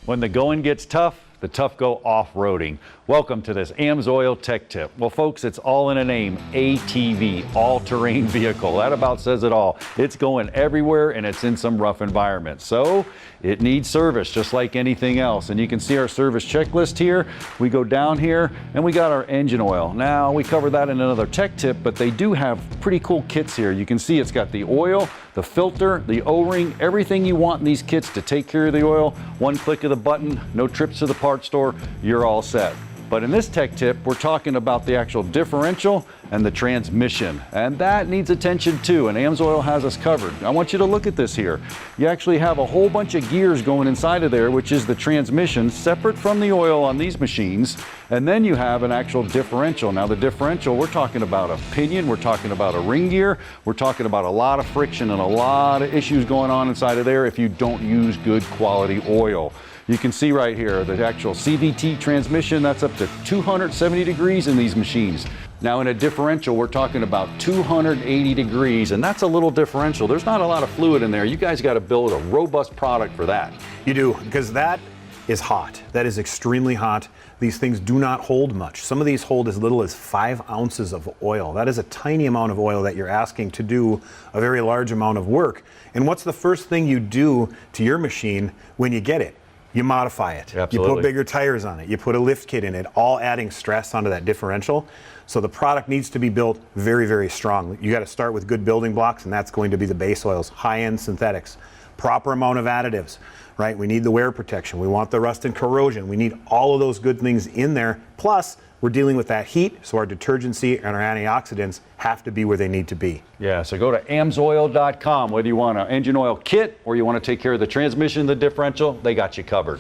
When the going gets tough, the tough go off-roading. Welcome to this AMSOIL Tech Tip. Well, folks, it's all in a name, ATV, all-terrain vehicle. That about says it all. It's going everywhere and it's in some rough environments. So it needs service just like anything else. And you can see our service checklist here. We go down here and we got our engine oil. Now, we cover that in another tech tip, but they do have pretty cool kits here. You can see it's got the oil, the filter, the O-ring, everything you want in these kits to take care of the oil. One click of the button, no trips to the parts store, you're all set. But in this tech tip, we're talking about the actual differential and the transmission. And that needs attention too, and AMSOIL has us covered. I want you to look at this here. You actually have a whole bunch of gears going inside of there, which is the transmission, separate from the oil on these machines. And then you have an actual differential. Now the differential, we're talking about a pinion, we're talking about a ring gear, we're talking about a lot of friction and a lot of issues going on inside of there if you don't use good quality oil. You can see right here, the actual CVT transmission, that's up to 270 degrees in these machines. Now in a differential, we're talking about 280 degrees, and that's a little differential. There's not a lot of fluid in there. You guys got to build a robust product for that. You do, because that is hot. That is extremely hot. These things do not hold much. Some of these hold as little as 5 ounces of oil. That is a tiny amount of oil that you're asking to do a very large amount of work. And what's the first thing you do to your machine when you get it? You modify it. Absolutely. You put bigger tires on it. You put a lift kit in it, all adding stress onto that differential. So the product needs to be built very, very strong. You got to start with good building blocks, and that's going to be the base oils, high-end synthetics, proper amount of additives, right? We need the wear protection. We want the rust and corrosion. We need all of those good things in there. Plus, we're dealing with that heat, so our detergency and our antioxidants have to be where they need to be. Yeah, so go to AMSOIL.com. Whether you want an engine oil kit or you want to take care of the transmission, the differential, they got you covered.